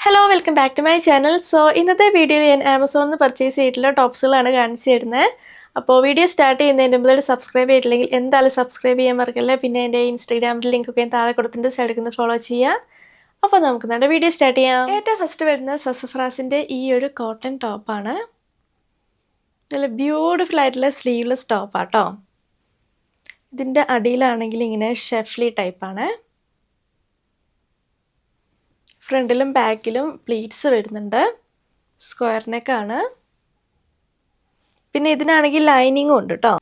Hello welcome back to my channel. So ഇന്നത്തെ വീഡിയോയിൽ ഞാൻ ആമസോണിൽ നിന്ന് പർച്ചേസ് ചെയ്തിട്ടുള്ള ടോപ്സുകളാണ് കാണിച്ചു തരുന്നത്. അപ്പോൾ വീഡിയോ സ്റ്റാർട്ട് ചെയ്യുന്നതിന് മുമ്പ് സബ്സ്ക്രൈബ് ചെയ്തിട്ടില്ലെങ്കിൽ എന്തായാലും സബ്സ്ക്രൈബ് ചെയ്യാൻ മറക്കല്ലേ. പിന്നെ എൻ്റെ ഇൻസ്റ്റാഗ്രാമിൻ്റെ ലിങ്കൊക്കെ ഞാൻ താഴെ കൊടുത്തിട്ട് സൈഡിൽ നിന്ന് ഫോളോ ചെയ്യുക. അപ്പോൾ നമുക്ക് നമ്മുടെ വീഡിയോ സ്റ്റാർട്ട് ചെയ്യാം. ഏറ്റവും ഫസ്റ്റ് വരുന്നത് സസഫ്രാസിൻ്റെ ഈ ഒരു കോട്ടൺ ടോപ്പാണ്. നല്ല ബ്യൂട്ടിഫുൾ ആയിട്ടുള്ള സ്ലീവ്ലെസ് ടോപ്പാട്ടോ. ഇതിൻ്റെ അടിയിലാണെങ്കിൽ ഇങ്ങനെ ഷെഫ്ലി ടൈപ്പാണ്. ഫ്രണ്ടിലും ബാക്കിലും പ്ലീറ്റ്സ് വരുന്നുണ്ട്. സ്ക്വയർ നെക്കാണ്. പിന്നെ ഇതിനാണെങ്കിൽ ലൈനിങ്ങും ഉണ്ട് കേട്ടോ.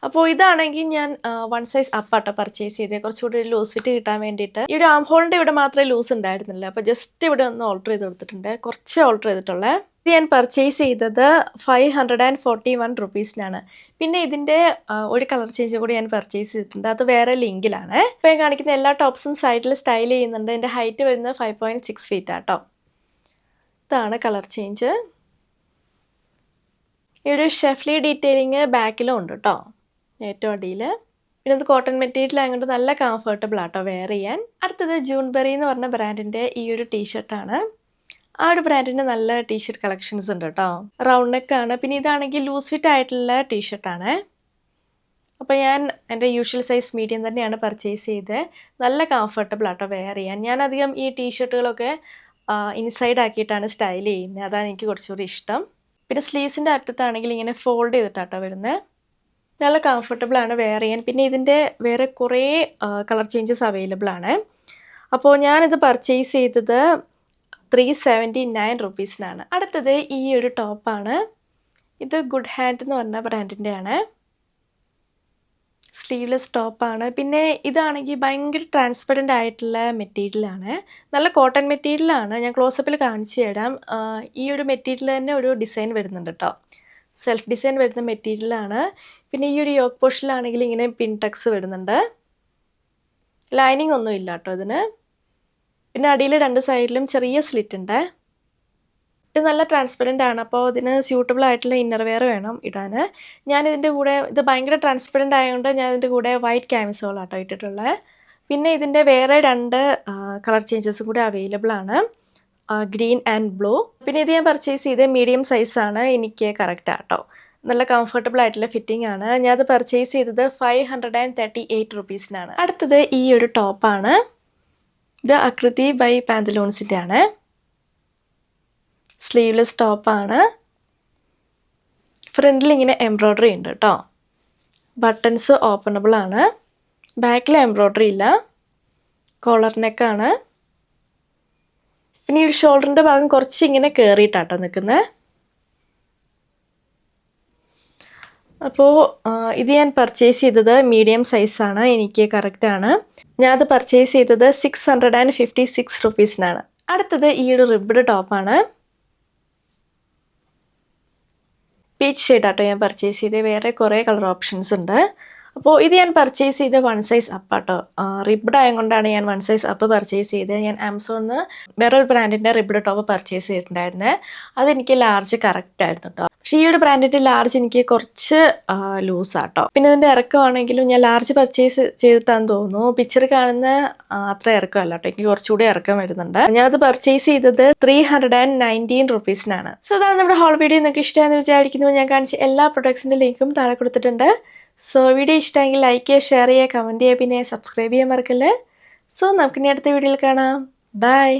അപ്പോൾ ഇതാണെങ്കിൽ ഞാൻ 1 സൈസ് അപ്പാട്ടോ പർച്ചേസ് ചെയ്തത്, കുറച്ചുകൂടി ലൂസ് ഫിറ്റ് കിട്ടാൻ വേണ്ടിയിട്ട്. ഈ ഒരു ആം ഹോളിൻ്റെ ഇവിടെ മാത്രമേ ലൂസ് ഉണ്ടായിരുന്നില്ല, അപ്പോൾ ജസ്റ്റ് ഇവിടെ ഒന്ന് ഓൾട്ടർ ചെയ്ത് കൊടുത്തിട്ടുണ്ട്, കുറച്ച് ഓൾട്ടർ ചെയ്തിട്ടുള്ളത്. ഇത് ഞാൻ പർച്ചേസ് ചെയ്തത് 541 റുപ്പീസിനാണ്. പിന്നെ ഇതിൻ്റെ ഒരു കളർ ചേഞ്ച് കൂടി ഞാൻ പർച്ചേസ് ചെയ്തിട്ടുണ്ട്, അത് വേറെ ലിങ്കിലാണ്. ഇപ്പോൾ ഞാൻ കാണിക്കുന്ന എല്ലാ ടോപ്സും സൈഡിൽ സ്റ്റൈൽ ചെയ്യുന്നുണ്ട്. എൻ്റെ ഹൈറ്റ് വരുന്നത് 5.6 ഫീറ്റ് ആട്ടോ. ഇതാണ് കളർ ചേഞ്ച്. ഈ ഒരു ഷെഫ്ലി ഡീറ്റെയിലിങ് ബാക്കിലും ഉണ്ട് കേട്ടോ, ഏറ്റവും അടിയിൽ. പിന്നെ ഇത് കോട്ടൺ മെറ്റീരിയൽ ആയതുകൊണ്ട് നല്ല കംഫർട്ടബിൾ ആട്ടോ വെയർ ചെയ്യാൻ. അടുത്തത് ജൂൺബെറി എന്ന് പറഞ്ഞ ബ്രാൻഡിൻ്റെ ഈ ഒരു ടീഷർട്ടാണ്. ആ ഒരു ബ്രാൻഡിൻ്റെ നല്ല ടീഷർട്ട് കളക്ഷൻസ് ഉണ്ട് കേട്ടോ. റൗണ്ട് നെക്കാണ്. പിന്നെ ഇതാണെങ്കിൽ ലൂസ് ഫിറ്റ് ആയിട്ടുള്ള ടീഷർട്ടാണ്. അപ്പോൾ ഞാൻ എൻ്റെ യൂഷ്വൽ സൈസ് മീഡിയം തന്നെയാണ് പർച്ചേസ് ചെയ്തത്. നല്ല കംഫർട്ടബിൾ ആട്ടോ വെയർ ചെയ്യാൻ. ഞാനധികം ഈ ടീഷർട്ടുകളൊക്കെ ഇൻസൈഡ് ആക്കിയിട്ടാണ് സ്റ്റൈൽ ചെയ്യുന്നത്, അതാണ് എനിക്ക് കുറച്ചുകൂടി ഇഷ്ടം. പിന്നെ സ്ലീവ്സിൻ്റെ അറ്റത്താണെങ്കിൽ ഇങ്ങനെ ഫോൾഡ് ചെയ്തിട്ടാട്ടോ വരുന്നത്. നല്ല കംഫർട്ടബിൾ ആണ് വെയർ ചെയ്യാൻ. പിന്നെ ഇതിൻ്റെ വേറെ കുറേ കളർ ചേഞ്ചസ് അവൈലബിൾ ആണ്. അപ്പോൾ ഞാനിത് പർച്ചേസ് ചെയ്തത് 379 റുപ്പീസിനാണ്. അടുത്തത് ഈ ഒരു ടോപ്പാണ്. ഇത് ഗുഡ് ഹാൻഡ് എന്ന് പറഞ്ഞ ബ്രാൻഡിൻ്റെ ആണ്. സ്ലീവ്ലെസ് ടോപ്പാണ്. പിന്നെ ഇതാണെങ്കിൽ ഭയങ്കര ട്രാൻസ്പെറൻ്റ് ആയിട്ടുള്ള മെറ്റീരിയലാണ്. നല്ല കോട്ടൺ മെറ്റീരിയലാണ്. ഞാൻ ക്ലോസപ്പിൽ കാണിച്ചു തരാം. ഈ ഒരു മെറ്റീരിയൽ തന്നെ ഒരു ഡിസൈൻ വരുന്നുണ്ട് കേട്ടോ, സെൽഫ് ഡിസൈൻ വരുന്ന മെറ്റീരിയലാണ്. പിന്നെ ഈ ഒരു യോക്ക് പോർഷനിലാണെങ്കിൽ ഇങ്ങനെ പിൻ ടക്സ് വരുന്നുണ്ട്. ലൈനിങ് ഒന്നും ഇല്ല കേട്ടോ ഇതിന്. പിന്നെ അടിയിൽ 2 സൈഡിലും ചെറിയ സ്ലിറ്റ് ഉണ്ട്. ഇത് നല്ല ട്രാൻസ്പെറൻ്റ് ആണ്, അപ്പോൾ ഇതിന് സ്യൂട്ടബിൾ ആയിട്ടുള്ള ഇന്നർ വെയർ വേണം ഇടാൻ. ഞാനിതിൻ്റെ കൂടെ, ഇത് ഭയങ്കര ട്രാൻസ്പെറൻ്റ് ആയതുകൊണ്ട് ഞാൻ ഇതിൻ്റെ കൂടെ വൈറ്റ് ക്യാമിസോളാട്ടോ ഇട്ടിട്ടുള്ളത്. പിന്നെ ഇതിൻ്റെ വേറെ 2 കളർ ചേഞ്ചസും കൂടെ അവൈലബിൾ ആണ്, ഗ്രീൻ ആൻഡ് ബ്ലൂ. പിന്നെ ഇത് ഞാൻ പർച്ചേസ് ചെയ്ത് മീഡിയം സൈസാണ്, എനിക്ക് കറക്റ്റ് ആട്ടോ. നല്ല കംഫർട്ടബിൾ ആയിട്ടുള്ള ഫിറ്റിംഗ് ആണ്. ഞാനത് പർച്ചേസ് ചെയ്തത് 538 റുപ്പീസിനാണ്. അടുത്തത് ഈ ഒരു ടോപ്പാണ്. ഇത് ആകൃതി ബൈ പാന്തലൂൺസിൻ്റെ ആണ്. സ്ലീവ്ലെസ് ടോപ്പാണ്. ഫ്രണ്ടിൽ ഇങ്ങനെ എംബ്രോയ്ഡറി ഉണ്ട് കേട്ടോ. ബട്ടൺസ് ഓപ്പണബിൾ ആണ്. ബാക്കിൽ എംബ്രോയ്ഡറി ഇല്ല. കോളർ നെക്കാണ്. പിന്നെ ഈ ഒരു ഷോൾഡറിൻ്റെ ഭാഗം കുറച്ച് ഇങ്ങനെ കയറിയിട്ടാട്ടോ നിൽക്കുന്നത്. അപ്പോൾ ഇത് ഞാൻ പർച്ചേസ് ചെയ്തത് മീഡിയം സൈസാണ്, എനിക്ക് കറക്റ്റാണ്. ഞാനത് പർച്ചേസ് ചെയ്തത് 656 റുപ്പീസിനാണ്. അടുത്തത് ഈ ഒരു റിബ്ഡ് ടോപ്പാണ്. പീച്ച് ഷെയ്ഡാട്ടോ ഞാൻ പർച്ചേസ് ചെയ്തത്. വേറെ കുറേ കളർ ഓപ്ഷൻസ് ഉണ്ട്. അപ്പോൾ ഇത് ഞാൻ പർച്ചേസ് ചെയ്ത് 1 സൈസ് അപ്പാട്ടോ. റിബ്ഡ് ആയതുകൊണ്ടാണ് ഞാൻ 1 സൈസ് അപ്പ് പർച്ചേസ് ചെയ്തത്. ഞാൻ ആമസോണിൽ നിന്ന് വേറൊരു ബ്രാൻഡിൻ്റെ റിബ്ഡ് ടോപ്പ് പർച്ചേസ് ചെയ്തിട്ടുണ്ടായിരുന്നത്. അതെനിക്ക് ലാർജ് കറക്റ്റ് ആയിരുന്നു കേട്ടോ. പക്ഷേ ഈ ഒരു ബ്രാൻഡിൻ്റെ ലാർജ് എനിക്ക് കുറച്ച് ലൂസാട്ടോ. പിന്നെ ഇതിൻ്റെ ഇറക്കമാണെങ്കിലും ഞാൻ ലാർജ് പർച്ചേസ് ചെയ്തിട്ടാണെന്ന് തോന്നുന്നു, പിക്ചർ കാണുന്ന അത്ര ഇറക്കമല്ല കേട്ടോ, എനിക്ക് കുറച്ചുകൂടി ഇറക്കം വരുന്നുണ്ട്. ഞാനത് പർച്ചേസ് ചെയ്തത് 319 റുപ്പീസിനാണ്. സോ അതാണ് നമ്മുടെ ഹോൾ വീഡിയോ. നിങ്ങൾക്ക് ഇഷ്ടമാണെന്ന് വിചാരിക്കുന്നു. ഞാൻ കാണിച്ച എല്ലാ പ്രൊഡക്ട്സിൻ്റെ ലിങ്കും താഴെ കൊടുത്തിട്ടുണ്ട്. സോ വീഡിയോ ഇഷ്ടമെങ്കിൽ ലൈക്ക് ചെയ്യുക, ഷെയർ ചെയ്യുക, കമൻറ്റ് ചെയ്യുക, പിന്നെ സബ്സ്ക്രൈബ് ചെയ്യാൻ മറക്കല്ലേ. സോ നമുക്കിനി അടുത്ത വീഡിയോയിൽ കാണാം. ബൈ.